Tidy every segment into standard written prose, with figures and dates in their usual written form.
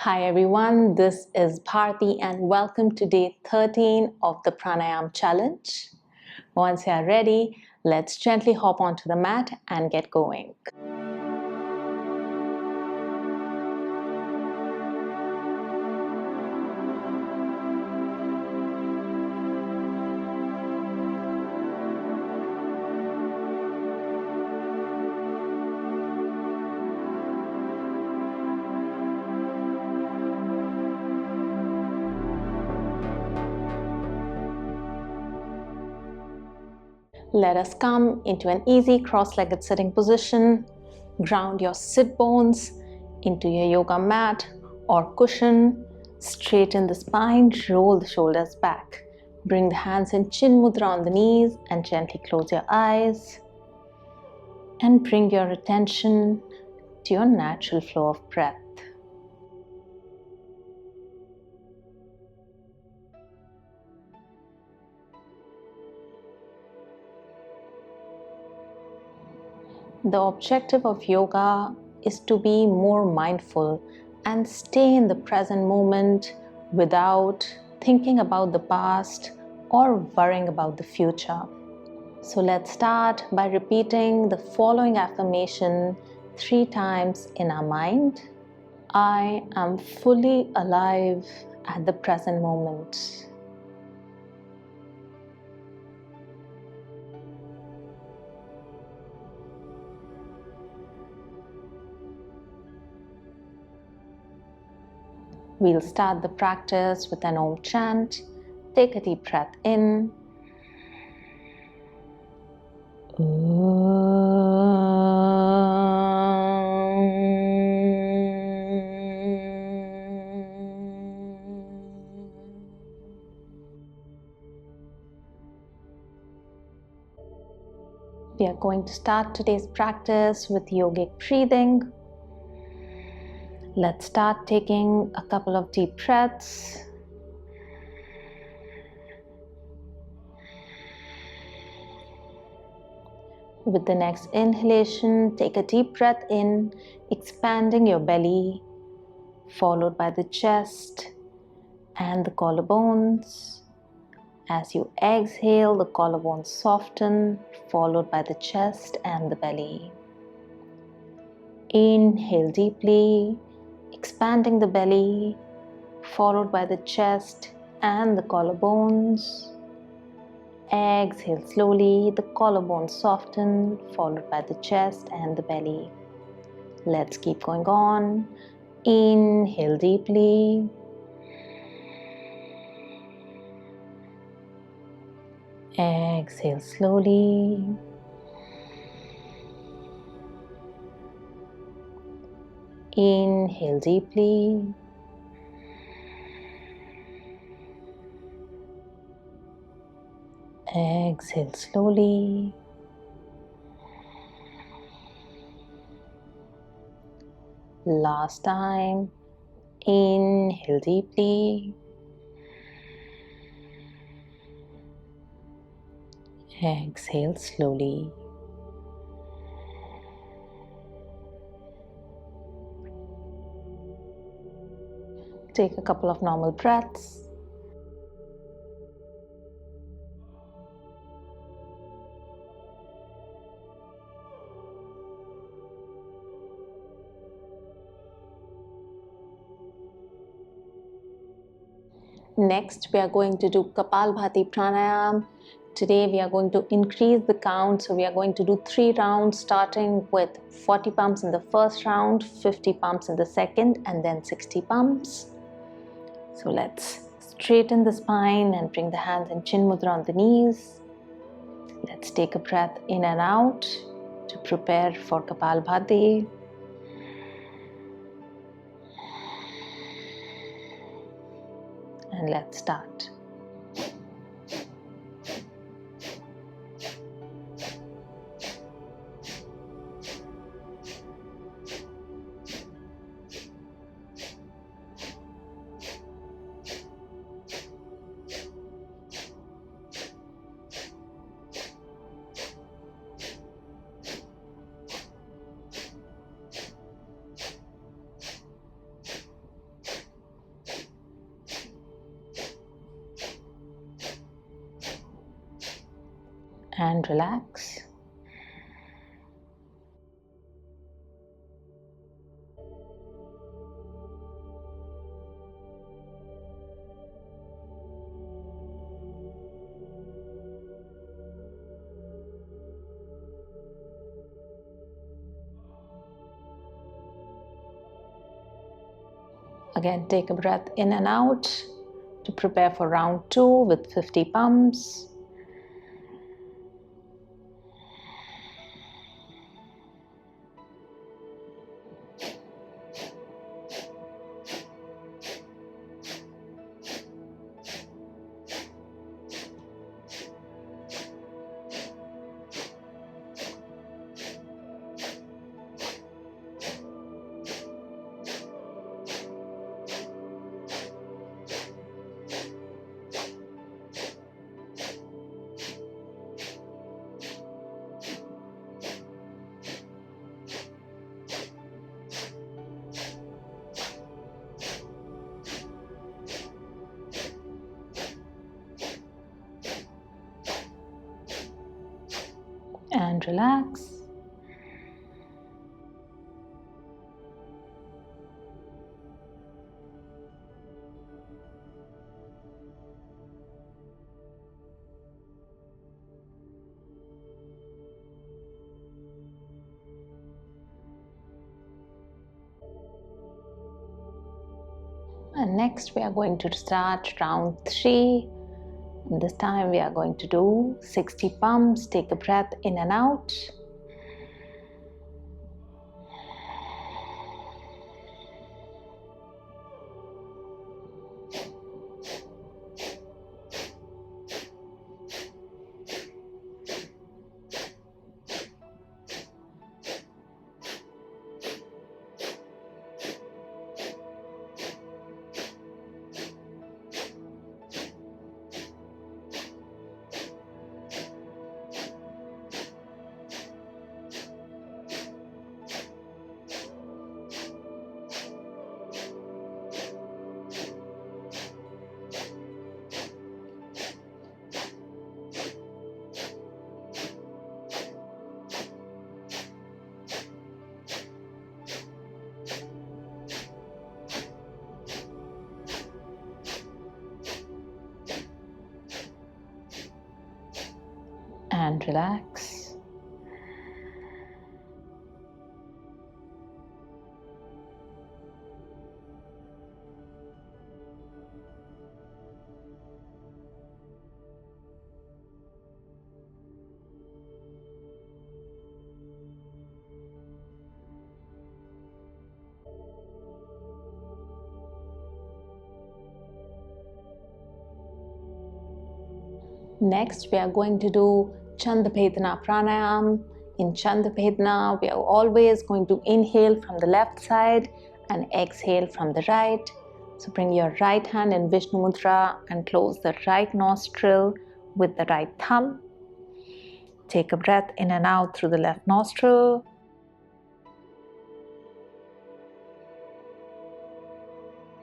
Hi everyone, this is Bharti and welcome to day 13 of the Pranayama challenge. Once you are ready, let's gently hop onto the mat and get going. Let us come into an easy cross-legged sitting position. Ground your sit bones into your yoga mat or cushion. Straighten the spine, roll the shoulders back. Bring the hands in chin mudra on the knees and gently close your eyes. And bring your attention to your natural flow of breath. The objective of yoga is to be more mindful and stay in the present moment without thinking about the past or worrying about the future. So let's start by repeating the following affirmation 3 times in our mind. I am fully alive at the present moment. We'll start the practice with an Om chant. Take a deep breath in. We are going to start today's practice with yogic breathing. Let's start taking a couple of deep breaths. With the next inhalation, take a deep breath in, expanding your belly, followed by the chest and the collarbones. As you exhale, the collarbones soften, followed by the chest and the belly. Inhale deeply, expanding the belly, followed by the chest and the collarbones. Exhale slowly, the collarbones soften, followed by the chest and the belly. Let's keep going on. Inhale deeply. Exhale slowly. Inhale deeply. Exhale slowly. Last time. Inhale deeply. Exhale slowly. Take a couple of normal breaths. Next, we are going to do Kapalbhati Pranayama. Today, we are going to increase the count. So we are going to do 3 rounds, starting with 40 pumps in the first round, 50 pumps in the second, and then 60 pumps. So let's straighten the spine and bring the hands in chin mudra on the knees. Let's take a breath in and out to prepare for Kapalbhati. And let's start. and relax. Again, take a breath in and out to prepare for round 2 with 50 pumps. And relax. And next we are going to start round 3. And this time we are going to do 60 pumps. Take a breath in and out. And relax. Next, we are going to do Chandra Bhedana Pranayama. In Chandra Bhedana, we are always going to inhale from the left side and exhale from the right. So bring your right hand in Vishnu Mudra and close the right nostril with the right thumb. Take a breath in and out through the left nostril.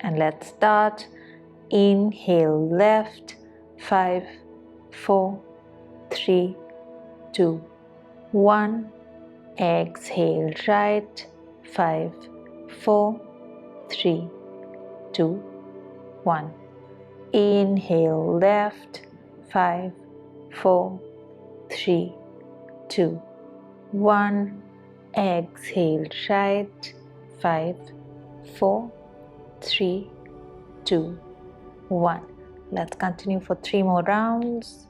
And let's start. Inhale left, 5, 4, 3, 2, 1. Exhale right, 5, 4, 3, 2, 1. Inhale left, 5, 4, 3, 2, 1. Exhale right, 5, 4, 3, 2, 1. Let's continue for 3 more rounds.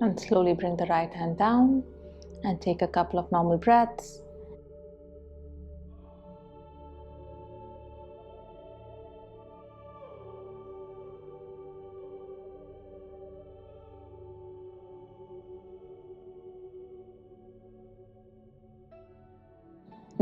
And slowly bring the right hand down and take a couple of normal breaths.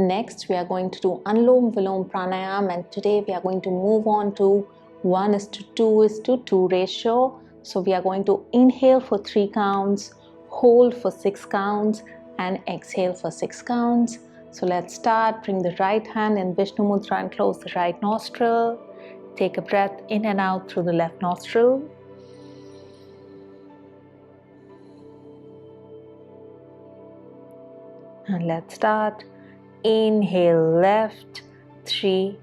Next, we are going to do Anulom Vilom Pranayama, and today we are going to move on to 1:2:2 ratio. So we are going to inhale for 3 counts, hold for 6 counts, and exhale for 6 counts. So let's start. Bring the right hand in Vishnu Mudra and close the right nostril. Take a breath in and out through the left nostril. And let's start. Inhale left, 3,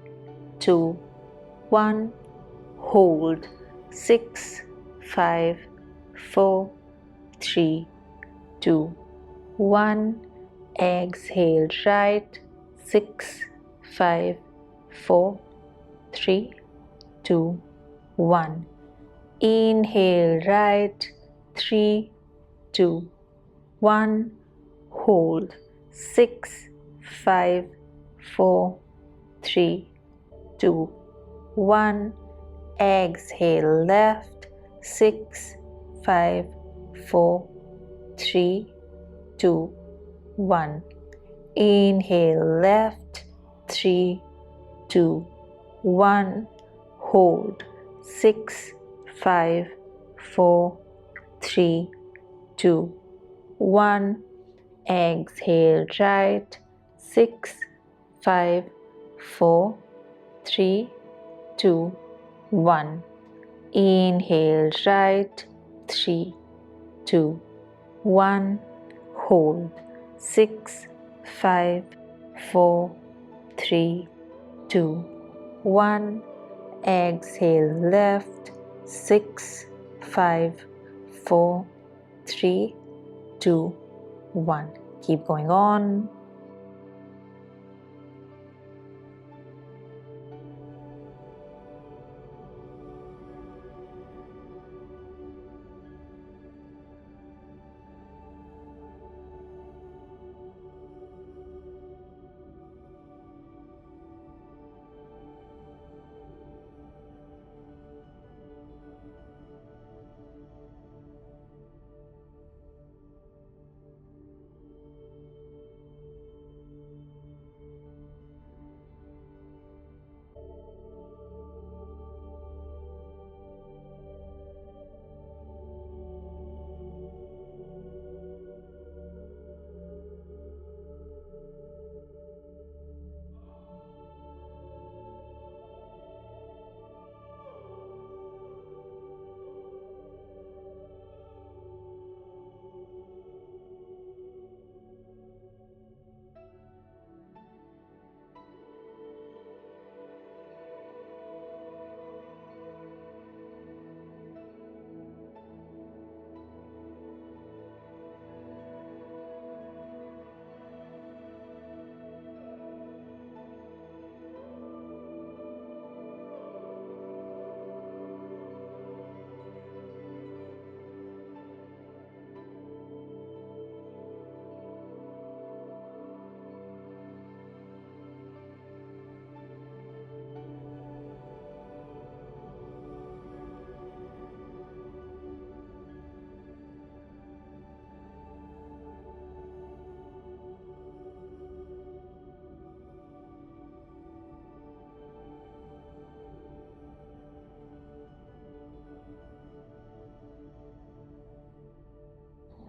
2, 1. Hold, 6, 5, 4, 3, 2, 1. Exhale right, 6, 5, 4, 3, 2, 1. Inhale right, 3, 2, 1. Hold, 6, 5, 4, 3, 2, 1. Exhale left, 6, 5, 4, 3, 2, 1. Inhale left, 3, 2, 1. Hold, 6, 5, 4, 3, 2, 1. Exhale right, 6, 5, 4, 3, 2, 1. Inhale right, 3, 2, 1. Hold, 6, 5, 4, 3, 2, 1. Exhale left, 6, 5, 4, 3, 2, 1. Keep going on.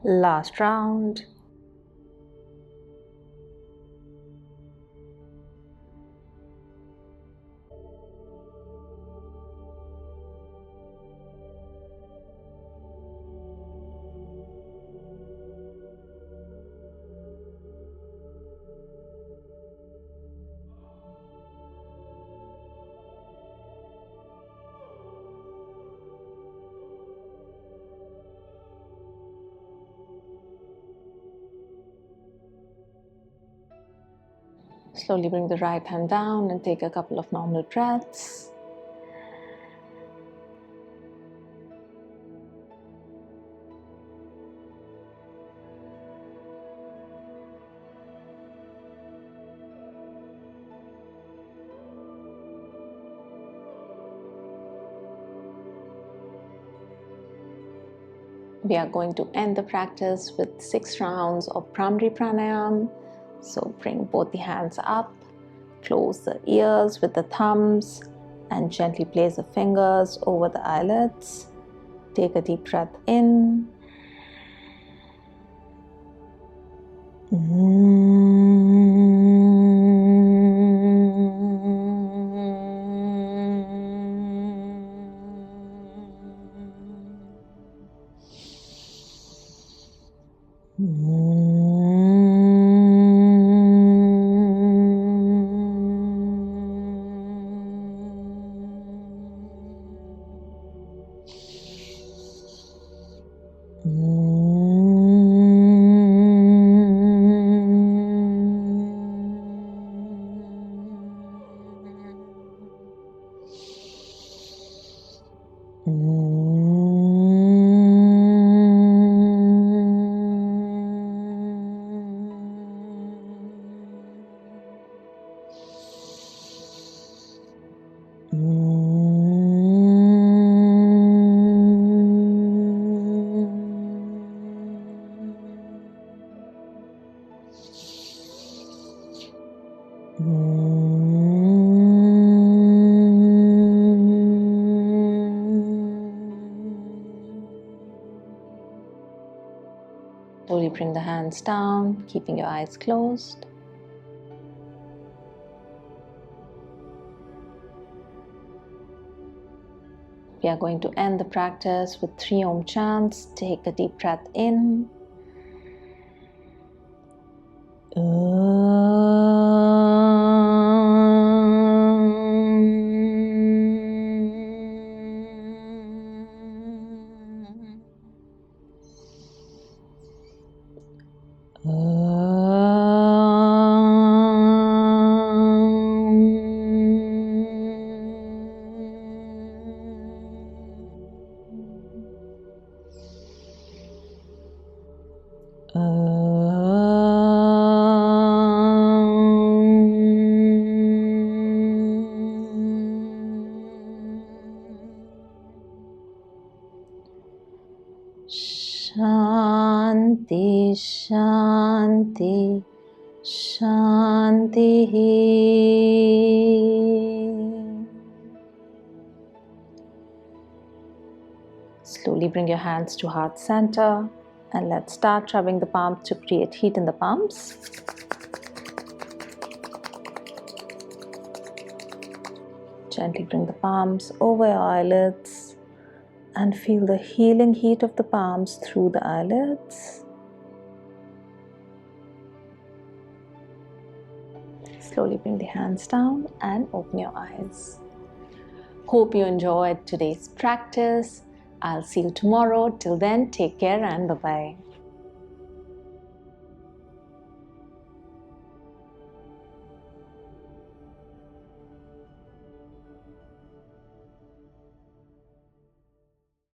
Last round. Slowly bring the right hand down and take a couple of normal breaths. We are going to end the practice with 6 rounds of Bhramari Pranayama. So bring both the hands up, close the ears with the thumbs, and gently place the fingers over the eyelids. Take a deep breath in. Slowly bring the hands down, keeping your eyes closed. We are going to end the practice with 3 Om chants. Take a deep breath in. Shanti, Shanti, Shanti. Slowly bring your hands to heart center and let's start rubbing the palms to create heat in the palms. Gently bring the palms over your eyelids and feel the healing heat of the palms through the eyelids. Slowly bring the hands down and open your eyes. Hope you enjoyed today's practice. I'll see you tomorrow. Till then, take care and bye-bye.